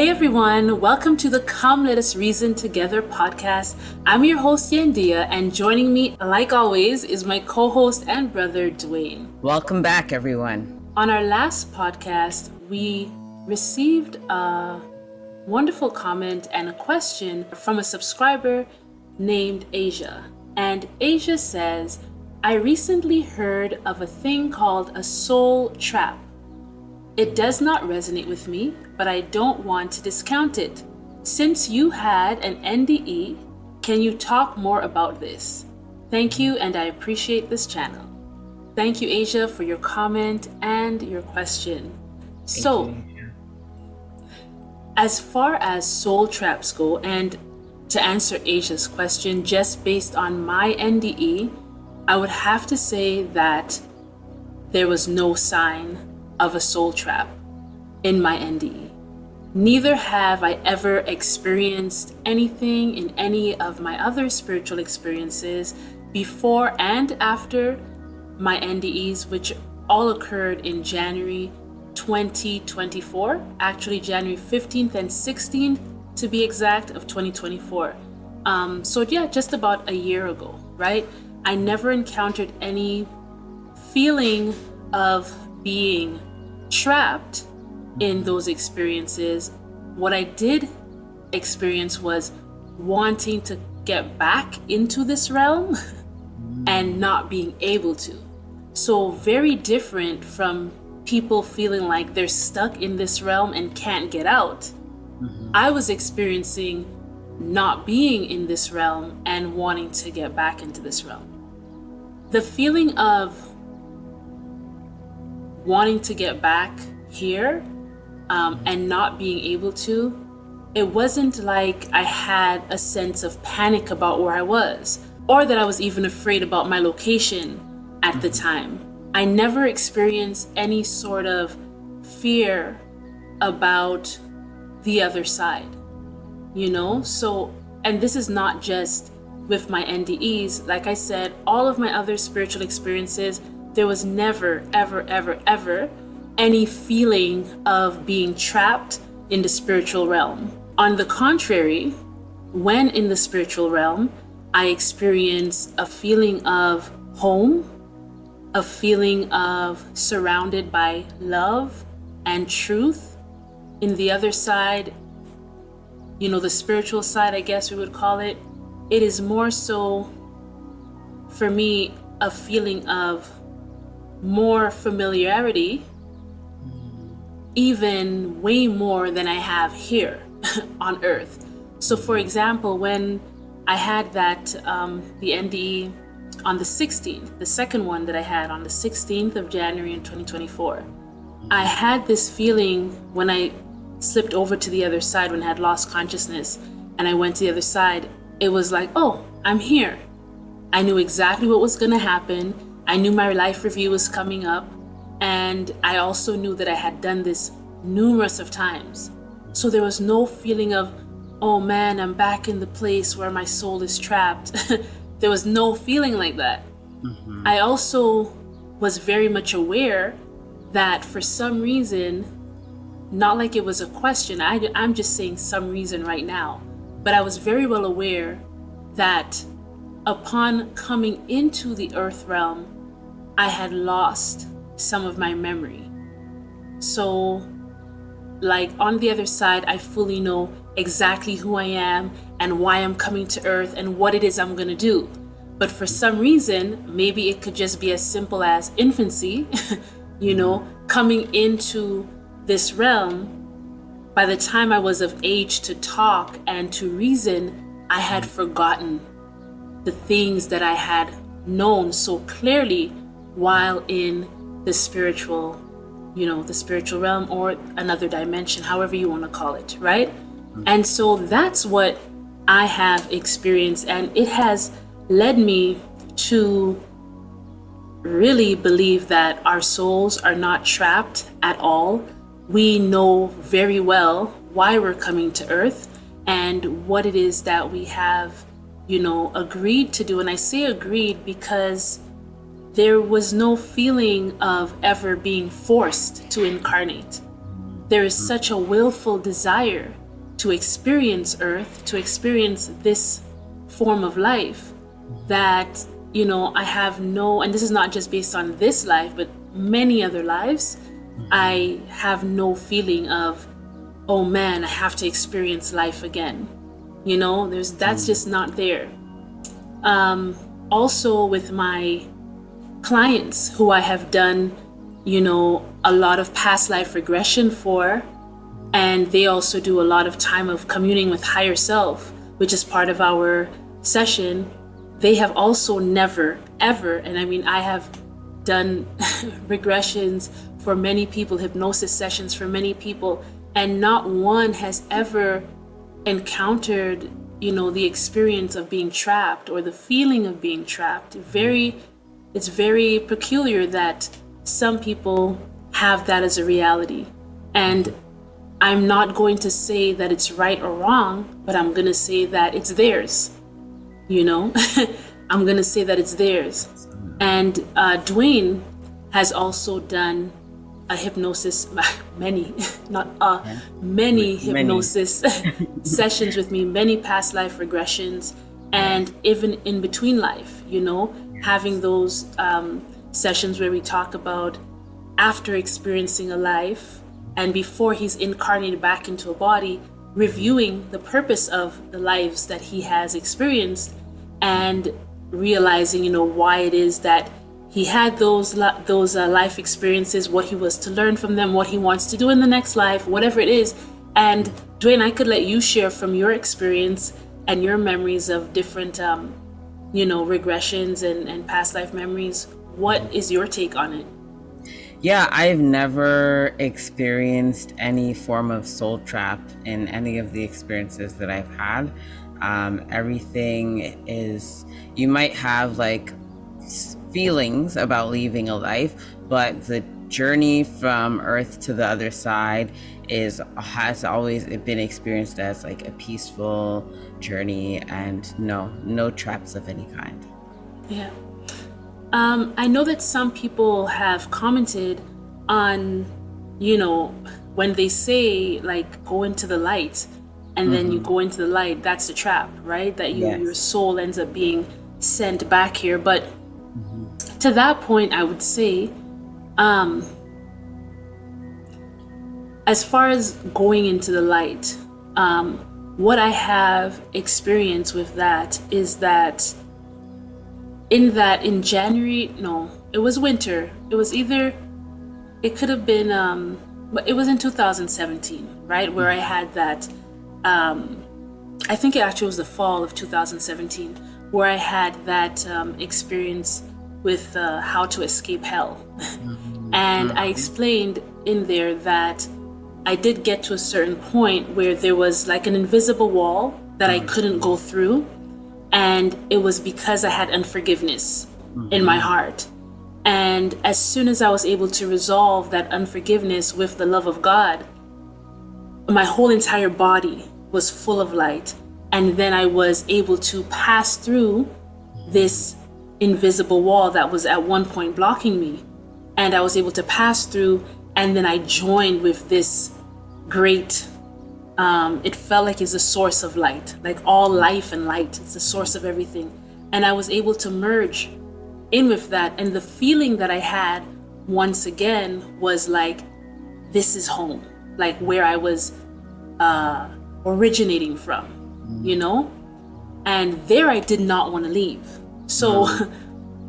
Hey everyone, welcome to the Come Let Us Reason Together podcast. I'm your host Yandea, and joining me, like always, is my co-host and brother Duane. Welcome back, everyone. On our last podcast, we received a wonderful comment and a question from a subscriber named Asia. And Asia says, I recently heard of a thing called a soul trap. It does not resonate with me, but I don't want to discount it. Since you had an NDE, can you talk more about this? Thank you, and I appreciate this channel. Thank you, Asia, for your comment and your question. As far as soul traps go, and to answer Asia's question, just based on my NDE, I would have to say that there was no sign of a soul trap in my NDE. Neither have I ever experienced anything in any of my other spiritual experiences before and after my NDEs, which all occurred in January 2024, actually January 15th and 16th to be exact of 2024. Just about a year ago, right? I never encountered any feeling of being trapped in those experiences. What I did experience was wanting to get back into this realm and not being able to. So very different from people feeling like they're stuck in this realm and can't get out. I was experiencing not being in this realm and wanting to get back into this realm. The feeling of wanting to get back here and not being able to, it wasn't like I had a sense of panic about where I was, or that I was even afraid about my location at the time. I never experienced any sort of fear about the other side, So, and this is not just with my NDEs. Like I said, all of my other spiritual experiences, there was never, ever, ever, ever any feeling of being trapped in the spiritual realm. On the contrary, when in the spiritual realm, I experienced a feeling of home, a feeling of surrounded by love and truth. In the other side, the spiritual side, I guess we would call it, it is more so, for me, a feeling of more familiarity, even way more than I have here on earth. So for example, when I had that the NDE on the 16th, the second one that I had on the 16th of January in 2024, I had this feeling when I slipped over to the other side, when I had lost consciousness and I went to the other side. It was like, oh, I'm here. I knew exactly what was going to happen. I knew my life review was coming up, and I also knew that I had done this numerous of times. So there was no feeling of, oh man, I'm back in the place where my soul is trapped. There was no feeling like that. I also was very much aware that for some reason, not like it was a question, I'm just saying some reason right now, but I was very well aware that upon coming into the earth realm, I had lost some of my memory. So, like on the other side, I fully know exactly who I am and why I'm coming to earth and what it is I'm gonna do. But for some reason, maybe it could just be as simple as infancy, coming into this realm. By the time I was of age to talk and to reason, I had forgotten the things that I had known so clearly while in the spiritual realm or another dimension, however you want to call it, right? And so that's what I have experienced, and it has led me to really believe that our souls are not trapped at all. We know very well why we're coming to earth and what it is that we have, agreed to do. And I say agreed because there was no feeling of ever being forced to incarnate. there is such a willful desire to experience Earth, to experience this form of life, that, you know, I have no, and this is not just based on this life, but many other lives, I have no feeling of, oh man, I have to experience life again. You know, that's just not there. Also with my clients who I have done, you know, a lot of past life regression for, and they also do a lot of time of communing with higher self, which is part of our session. They have also never, ever, and I mean, I have done regressions for many people, hypnosis sessions for many people, and not one has ever encountered, you know, the experience of being trapped or the feeling of being trapped. It's very peculiar that some people have that as a reality. And I'm not going to say that it's right or wrong, but I'm going to say that it's theirs. You know, I'm going to say that it's theirs. And Duane has also done a hypnosis, many hypnosis sessions with me, many past life regressions, and even in between life, you know, having those sessions where we talk about after experiencing a life and before he's incarnated back into a body, reviewing the purpose of the lives that he has experienced and realizing, you know, why it is that he had those life experiences, what he was to learn from them, what he wants to do in the next life, whatever it is. And Duane, I could let you share from your experience and your memories of different, you know, regressions and past life memories. What is your take on it? Yeah, I've never experienced any form of soul trap in any of the experiences that I've had. Everything is, you might have like feelings about leaving a life, but the journey from Earth to the other side has always been experienced as like a peaceful journey, and no traps of any kind. Yeah. I know that some people have commented on, you know, when they say like go into the light and then you go into the light, that's the trap, right? That your soul ends up being sent back here. But to that point, I would say, as far as going into the light, what I have experienced with that is that in January, no, it was winter. It was it could have been, but it was in 2017, right? Where I had that, I think it actually was the fall of 2017, where I had that experience with how to escape hell. And I explained in there that I did get to a certain point where there was like an invisible wall that I couldn't go through. And it was because I had unforgiveness in my heart. And as soon as I was able to resolve that unforgiveness with the love of God, my whole entire body was full of light. And then I was able to pass through this invisible wall that was at one point blocking me. And I was able to pass through, and then I joined with this great, it felt like it's a source of light, like all life and light. It's the source of everything. And I was able to merge in with that. And the feeling that I had once again was like, this is home, like where I was originating from, you know? And there I did not want to leave. So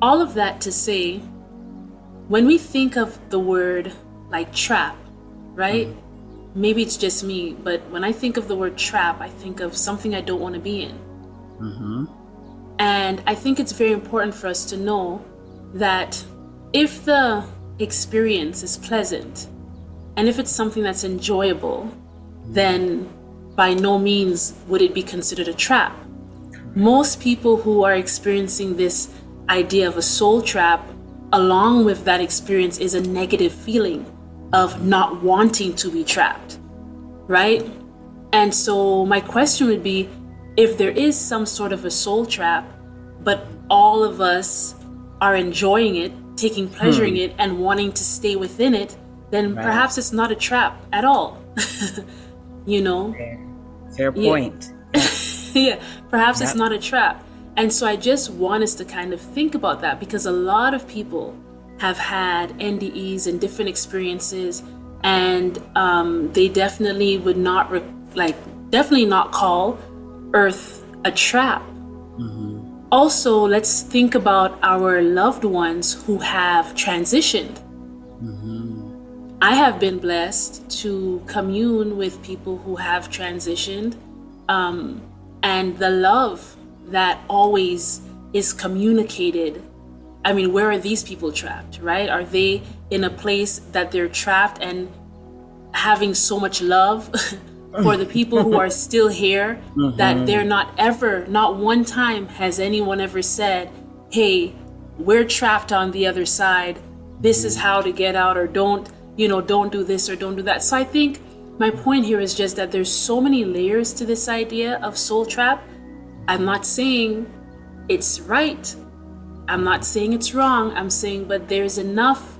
all of that to say, when we think of the word like trap, right? Maybe it's just me, but when I think of the word trap, I think of something I don't want to be in. And I think it's very important for us to know that if the experience is pleasant and if it's something that's enjoyable, then by no means would it be considered a trap. Most people who are experiencing this idea of a soul trap, along with that experience, is a negative feeling of not wanting to be trapped, right? And so my question would be, if there is some sort of a soul trap, but all of us are enjoying it, taking pleasure in it, and wanting to stay within it, then Right. perhaps it's not a trap at all. You know? Fair point. Yeah, perhaps it's Yep. not a trap. And so I just want us to kind of think about that, because a lot of people have had NDEs and different experiences, and they definitely would not definitely not call Earth a trap. Also, let's think about our loved ones who have transitioned. I have been blessed to commune with people who have transitioned, and the love that always is communicated. I mean, where are these people trapped, right? Are they in a place that they're trapped and having so much love for the people who are still here, that they're not one time has anyone ever said, hey, we're trapped on the other side, this is how to get out, or don't do this or don't do that. So I think my point here is just that there's so many layers to this idea of soul trap. I'm not saying it's right, I'm not saying it's wrong, I'm saying, but there's enough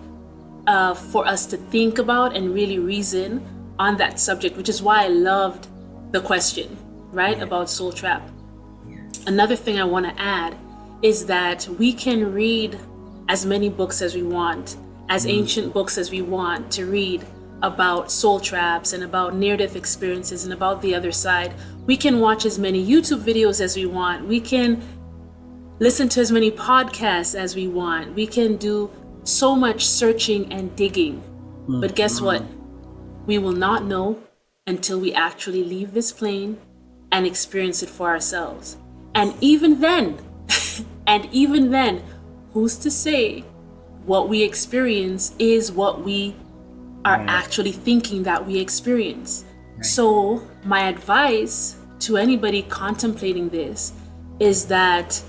for us to think about and really reason on that subject, which is why I loved the question, right, about soul trap. Another thing I want to add is that we can read as many books as we want, as ancient books as we want to read about soul traps and about near-death experiences and about the other side. We can watch as many YouTube videos as we want. We can listen to as many podcasts as we want. We can do so much searching and digging. But guess what? We will not know until we actually leave this plane and experience it for ourselves. And even then, who's to say what we experience is what we are actually thinking that we experience? So my advice to anybody contemplating this is that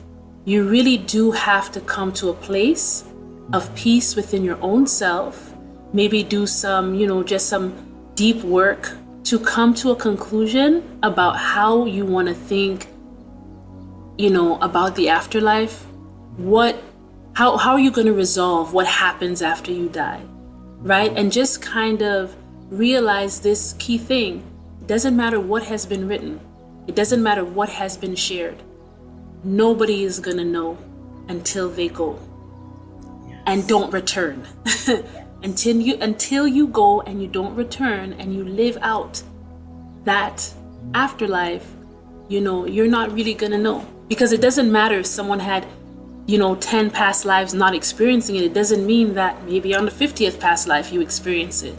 you really do have to come to a place of peace within your own self. Maybe do some, just some deep work to come to a conclusion about how you want to think, about the afterlife. How are you going to resolve what happens after you die, right? And just kind of realize this key thing. It doesn't matter what has been written. It doesn't matter what has been shared. Nobody is going to know until they go and don't return. Until you go and you don't return and you live out that afterlife, you're not really going to know. Because it doesn't matter if someone had 10 past lives not experiencing it. It doesn't mean that maybe on the 50th past life you experience it.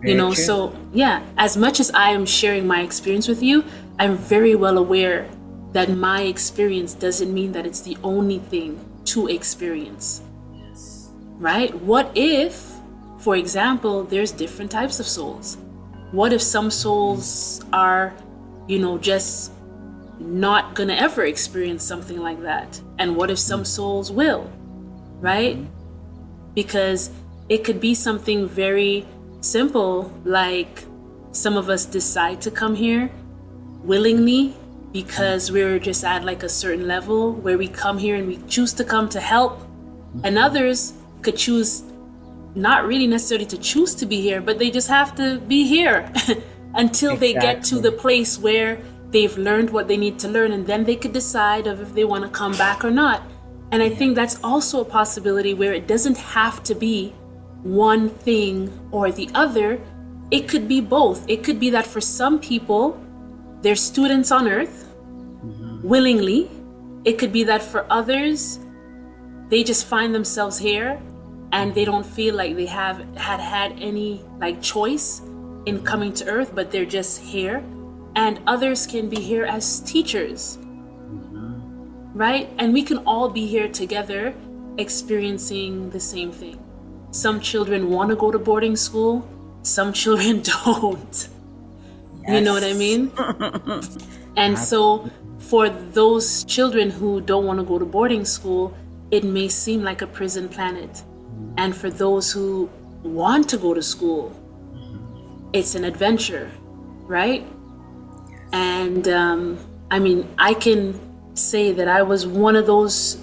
Very true. So yeah, as much as I am sharing my experience with you, I'm very well aware that my experience doesn't mean that it's the only thing to experience. Right? What if, for example, there's different types of souls? What if some souls are, just not gonna ever experience something like that? And what if some souls will, right? Because it could be something very simple, like some of us decide to come here willingly because we're just at like a certain level where we come here and we choose to come to help, and others could choose not really necessarily to choose to be here, but they just have to be here until they get to the place where they've learned what they need to learn, and then they could decide of if they want to come back or not. And I think that's also a possibility where it doesn't have to be one thing or the other. It could be both. It could be that for some people, they're students on earth willingly. It could be that for others, they just find themselves here and they don't feel like they have had any choice in coming to earth, but they're just here. And others can be here as teachers, right? And we can all be here together experiencing the same thing. Some children want to go to boarding school, some children don't. Yes. You know what I mean? And so for those children who don't want to go to boarding school, it may seem like a prison planet. And for those who want to go to school, it's an adventure, right? And I can say that I was one of those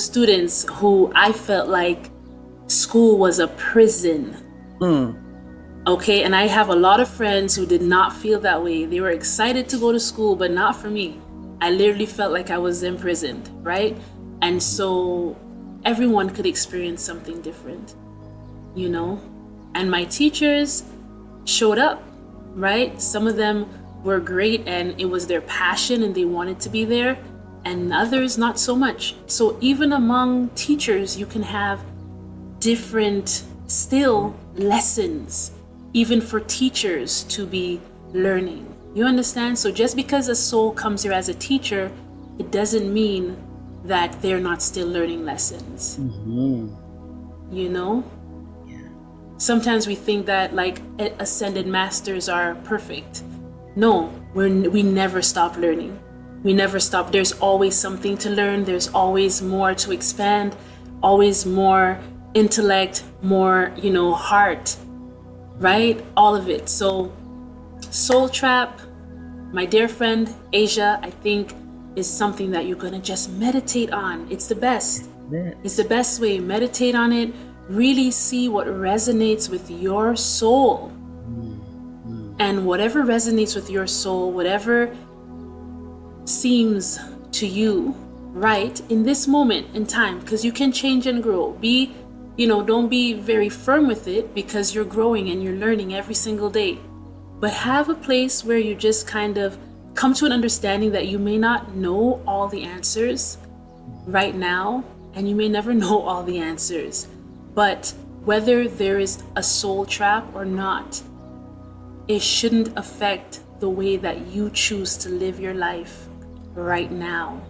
students who I felt like school was a prison. Mm. Okay, and I have a lot of friends who did not feel that way. They were excited to go to school, but not for me. I literally felt like I was imprisoned, right? And so everyone could experience something different, you know? And my teachers showed up, right? Some of them were great and it was their passion and they wanted to be there, and others not so much. So even among teachers, you can have different still lessons, even for teachers to be learning. You understand? So just because a soul comes here as a teacher, it doesn't mean that they're not still learning lessons. You know? Sometimes we think that like ascended masters are perfect. No, we never stop learning. We never stop. There's always something to learn. There's always more to expand, always more intellect, more, you know, heart, right? All of it. So soul trap, my dear friend Asia, I think is something that you're going to just meditate on. It's the best. It's the best way. Meditate on it. Really see what resonates with your soul. And whatever resonates with your soul, whatever seems to you right in this moment in time, because you can change and grow. Don't be very firm with it, because you're growing and you're learning every single day. But have a place where you just kind of come to an understanding that you may not know all the answers right now, and you may never know all the answers. But whether there is a soul trap or not, it shouldn't affect the way that you choose to live your life right now.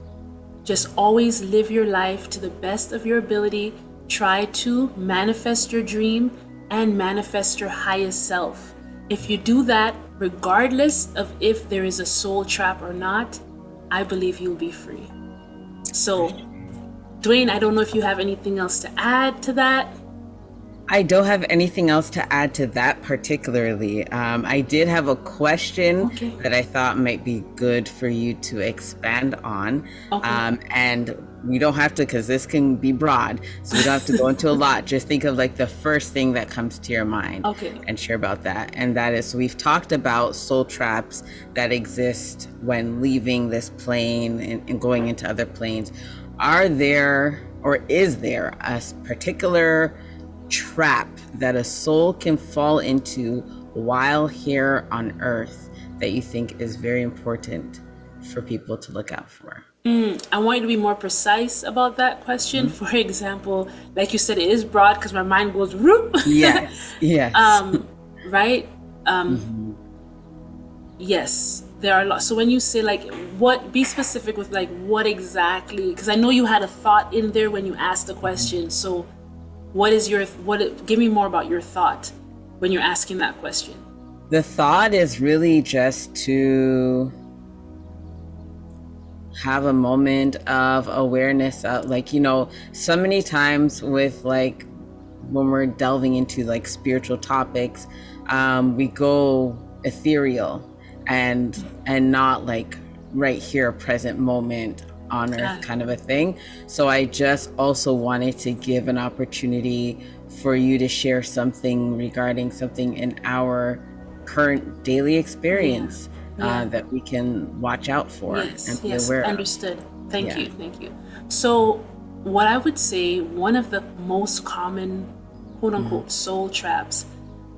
Just always live your life to the best of your ability. Try to manifest your dream and manifest your highest self. If you do that, regardless of if there is a soul trap or not, I believe you'll be free. So, Duane, I don't know if you have anything else to add to that. I don't have anything else to add to that particularly. I did have a question that I thought might be good for you to expand on. And we don't have to, because this can be broad, so we don't have to go into a lot. Just think of like the first thing that comes to your mind and share about that. And that is, we've talked about soul traps that exist when leaving this plane and going into other planes. Are there, or is there a particular trap that a soul can fall into while here on Earth that you think is very important for people to look out for? I want you to be more precise about that question. For example, like you said, it is broad because my mind goes whoop. Yes. Right? Yes, there are lots. So when you say like, be specific with like what exactly, because I know you had a thought in there when you asked the question. So give me more about your thought when you're asking that question. The thought is really just to have a moment of awareness of, like, you know, so many times with like when we're delving into like spiritual topics, we go ethereal and not like right here, present moment on Earth kind of a thing. So I just also wanted to give an opportunity for you to share something regarding something in our current daily experience that we can watch out for and be aware of. Understood. Thank you. So what I would say, one of the most common quote unquote soul traps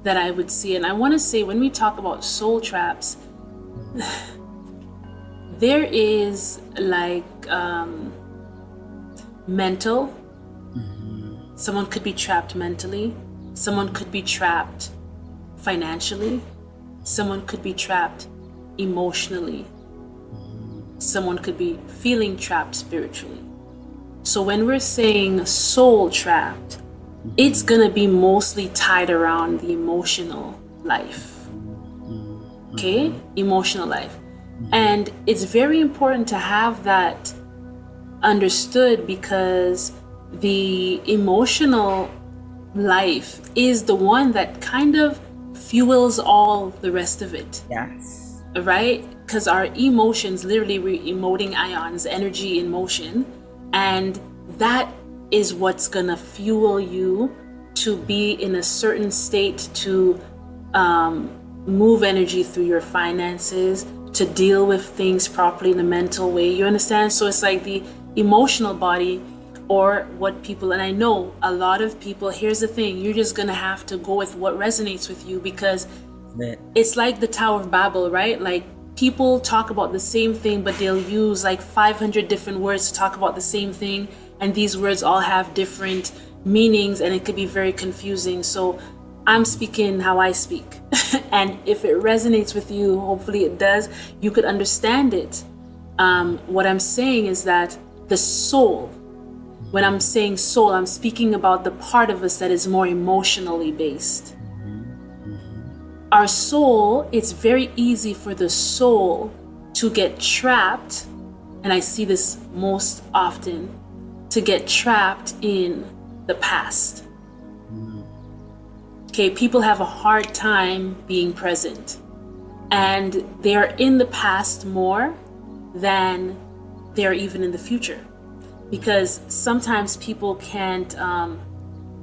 that I would see, and I want to say when we talk about soul traps, there is like mental. Someone could be trapped mentally. Someone could be trapped financially. Someone could be trapped emotionally. Someone could be feeling trapped spiritually. So when we're saying soul trapped, it's gonna be mostly tied around the emotional life. Okay? Emotional life. And it's very important to have that understood, because the emotional life is the one that kind of fuels all the rest of it. Yes. Right? Because our emotions, literally we're emoting ions, energy in motion, and that is what's gonna fuel you to be in a certain state to move energy through your finances, to deal with things properly in a mental way. You understand? So it's like the emotional body, or what people, and I know a lot of people, here's the thing, you're just gonna have to go with what resonates with you, because it's like the Tower of Babel, right? Like, people talk about the same thing, but they'll use like 500 different words to talk about the same thing, and these words all have different meanings, and it could be very confusing. So I'm speaking how I speak. And if it resonates with you, hopefully it does, you could understand it. What I'm saying is that the soul, when I'm saying soul, I'm speaking about the part of us that is more emotionally based. Our soul, it's very easy for the soul to get trapped, and I see this most often, to get trapped in the past. Okay, people have a hard time being present, and they're in the past more than they're even in the future, because sometimes people can't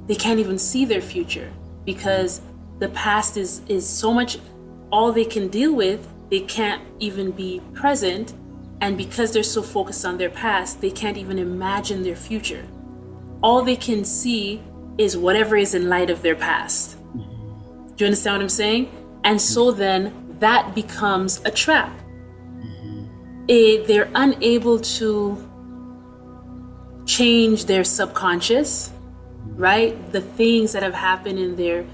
even see their future, because the past is so much all they can deal with. They can't even be present, and because they're so focused on their past, they can't even imagine their future. All they can see is whatever is in light of their past. Do you understand what I'm saying? And so then that becomes a trap. They're unable to change their subconscious, right? The things that have happened in their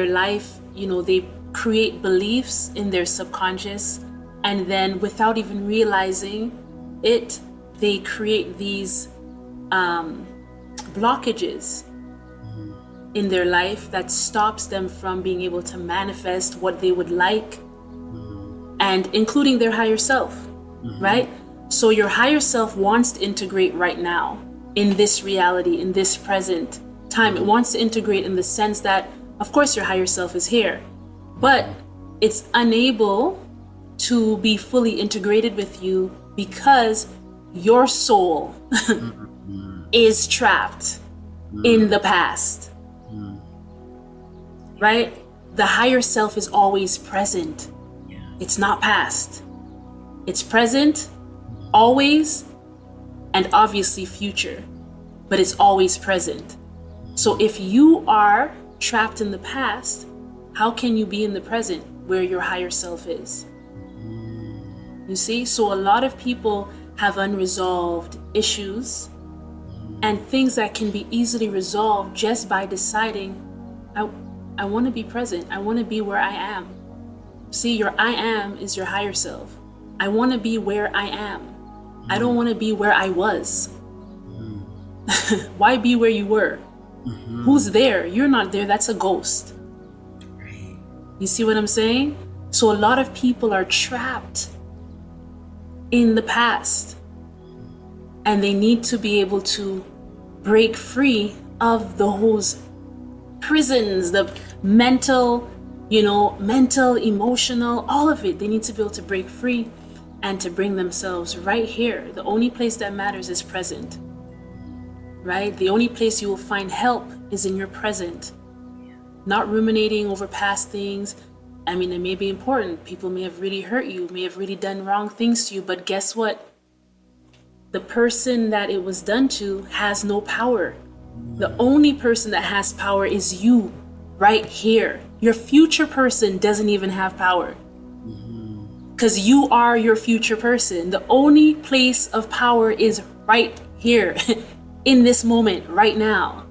life, they create beliefs in their subconscious, and then without even realizing it, they create these blockages in their life that stops them from being able to manifest what they would like, and including their higher self, right? So your higher self wants to integrate right now in this reality, in this present time. It wants to integrate in the sense that, of course, your higher self is here, but it's unable to be fully integrated with you because your soul is trapped in the past, right? The higher self is always present. It's not past. It's present, always, and obviously future, but it's always present. So if you are trapped in the past, how can you be in the present where your higher self is? You see? So a lot of people have unresolved issues and things that can be easily resolved just by deciding, I want to be present. I want to be where I am. See, your I am is your higher self. I want to be where I am. I don't want to be where I was. Why be where you were? Who's there? You're not there. That's a ghost. You see what I'm saying? So a lot of people are trapped in the past, and they need to be able to break free of those prisons, the mental, emotional, all of it. They need to be able to break free and to bring themselves right here. The only place that matters is present, right? The only place you will find help is in your present. Not ruminating over past things. I mean, it may be important. People may have really hurt you, may have really done wrong things to you, but guess what? The person that it was done to has no power. The only person that has power is you right here. Your future person doesn't even have power, because you are your future person. The only place of power is right here in this moment, right now.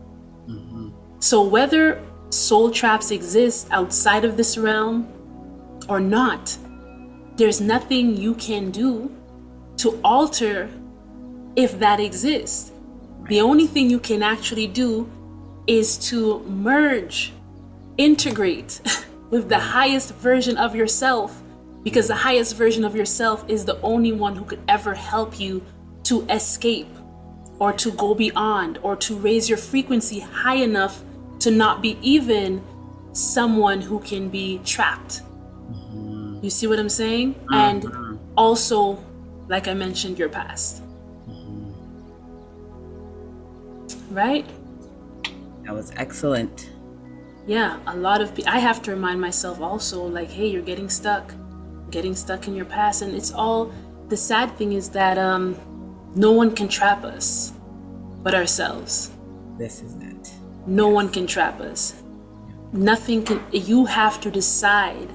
So whether soul traps exist outside of this realm or not, there's nothing you can do to alter if that exists. The only thing you can actually do is to merge, integrate with the highest version of yourself, because the highest version of yourself is the only one who could ever help you to escape or to go beyond or to raise your frequency high enough to not be even someone who can be trapped. You see what I'm saying? And also, like I mentioned, your past. Right? That was excellent. Yeah, a lot of I have to remind myself also, like, hey, you're getting stuck in your past. And it's all, the sad thing is that no one can trap us but ourselves. This is it. No one can trap us. Nothing can. You have to decide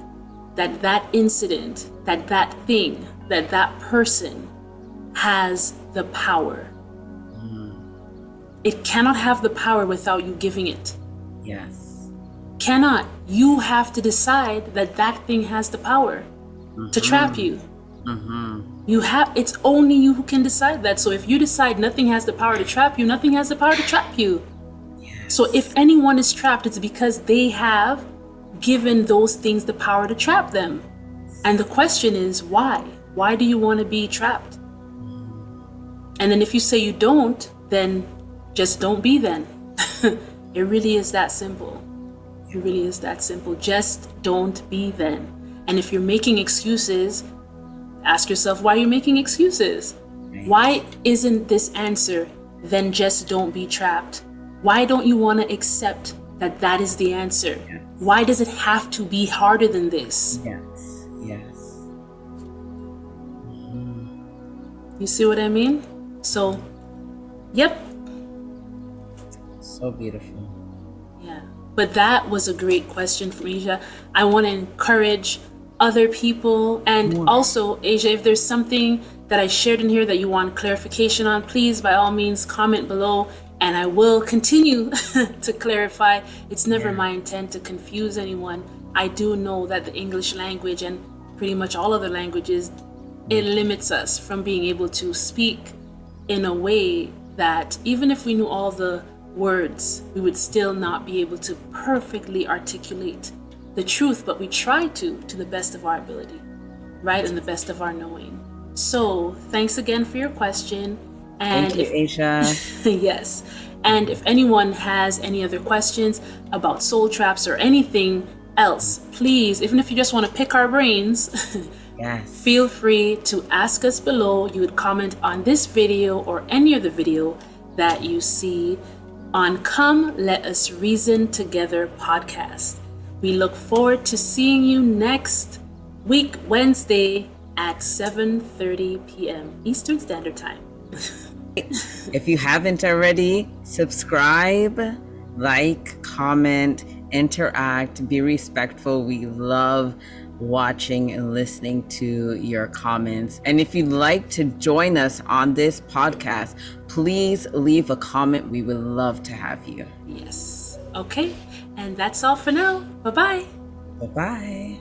that that incident, that thing, that person has the power. It cannot have the power without you giving it. Yes. Cannot. You have to decide that that thing has the power to trap you. You have. It's only you who can decide that. So if you decide nothing has the power to trap you, nothing has the power to trap you. Yes. So if anyone is trapped, it's because they have given those things the power to trap them. And the question is, why? Why do you want to be trapped? And then if you say you don't, then just don't be then. It really is that simple. It really is that simple. Just don't be then. And if you're making excuses, ask yourself, why are you making excuses? Why isn't this answer, then just don't be trapped? Why don't you want to accept that that is the answer? Yes. Why does it have to be harder than this? Yes. Yes. You see what I mean? So, yep. So beautiful. Yeah. But that was a great question from Asia. I want to encourage other people. And also, Asia, if there's something that I shared in here that you want clarification on, please, by all means, comment below. And I will continue to clarify. It's never my intent to confuse anyone. I do know that the English language and pretty much all other languages, it limits us from being able to speak in a way that even if we knew all the words, we would still not be able to perfectly articulate the truth, but we try to the best of our ability, right? And the best of our knowing. So thanks again for your question. And Thank you, Asia. Yes. And if anyone has any other questions about soul traps or anything else, please, even if you just want to pick our brains, Yes. feel free to ask us below. You would comment on this video or any other video that you see on Come Let Us Reason Together podcast. We look forward to seeing you next week, Wednesday at 7:30 p.m. Eastern Standard Time. If you haven't already, subscribe, like, comment, interact, be respectful. We love watching and listening to your comments. And if you'd like to join us on this podcast, please leave a comment. We would love to have you. Yes. Okay. And that's all for now. Bye-bye. Bye-bye.